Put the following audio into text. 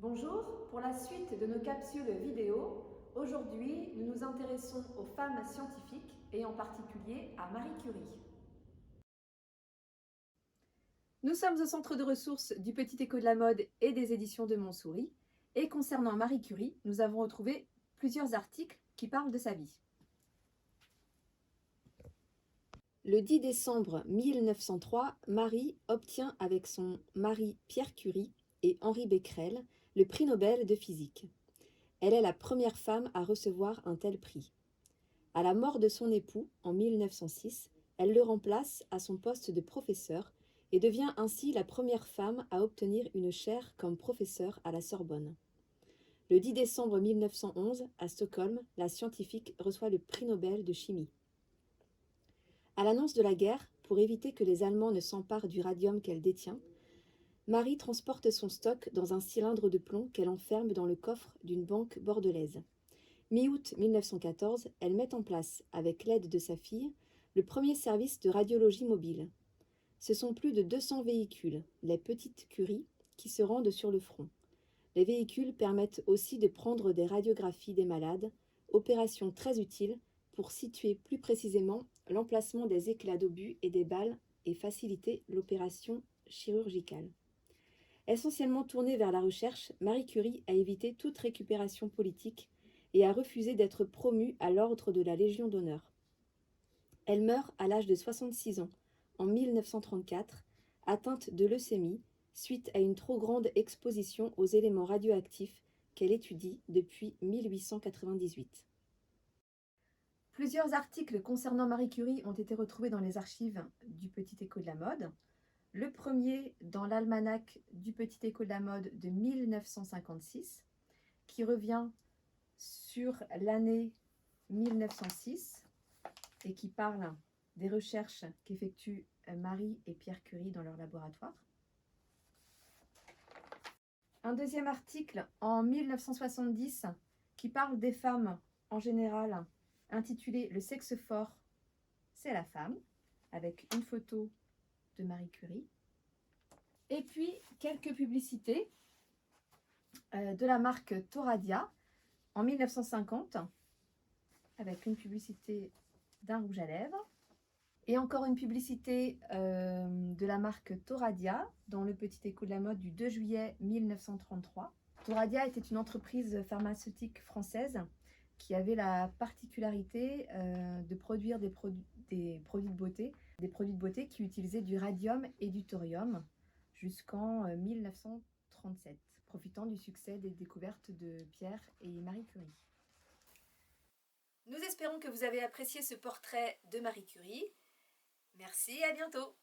Bonjour, pour la suite de nos capsules vidéo, aujourd'hui nous nous intéressons aux femmes scientifiques et en particulier à Marie Curie. Nous sommes au centre de ressources du Petit Écho de la mode et des éditions de Montsouris et concernant Marie Curie, nous avons retrouvé plusieurs articles qui parlent de sa vie. Le 10 décembre 1903, Marie obtient avec son mari Pierre Curie et Henri Becquerel le prix Nobel de physique. Elle est la première femme à recevoir un tel prix. À la mort de son époux, en 1906, elle le remplace à son poste de professeur et devient ainsi la première femme à obtenir une chaire comme professeur à la Sorbonne. Le 10 décembre 1911, à Stockholm, la scientifique reçoit le prix Nobel de chimie. À l'annonce de la guerre, pour éviter que les Allemands ne s'emparent du radium qu'elle détient, Marie transporte son stock dans un cylindre de plomb qu'elle enferme dans le coffre d'une banque bordelaise. Mi-août 1914, elle met en place, avec l'aide de sa fille, le premier service de radiologie mobile. Ce sont plus de 200 véhicules, les petites Curie, qui se rendent sur le front. Les véhicules permettent aussi de prendre des radiographies des malades, opération très utile pour situer plus précisément l'emplacement des éclats d'obus et des balles et faciliter l'opération chirurgicale. Essentiellement tournée vers la recherche, Marie Curie a évité toute récupération politique et a refusé d'être promue à l'ordre de la Légion d'honneur. Elle meurt à l'âge de 66 ans, en 1934, atteinte de leucémie, suite à une trop grande exposition aux éléments radioactifs qu'elle étudie depuis 1898. Plusieurs articles concernant Marie Curie ont été retrouvés dans les archives du Petit Écho de la mode. Le premier dans l'almanach du Petit Écho de la mode de 1956, qui revient sur l'année 1906 et qui parle des recherches qu'effectuent Marie et Pierre Curie dans leur laboratoire. Un deuxième article en 1970 qui parle des femmes en général, intitulé « Le sexe fort, c'est la femme », avec une photo de Marie Curie. Et puis quelques publicités de la marque Thoradia en 1950, avec une publicité d'un rouge à lèvres. Et encore une publicité de la marque Thoradia dans le Petit Écho de la mode du 2 juillet 1933. Thoradia était une entreprise pharmaceutique française qui avait la particularité de produire des produits de beauté qui utilisaient du radium et du thorium jusqu'en 1937, profitant du succès des découvertes de Pierre et Marie Curie. Nous espérons que vous avez apprécié ce portrait de Marie Curie. Merci et à bientôt!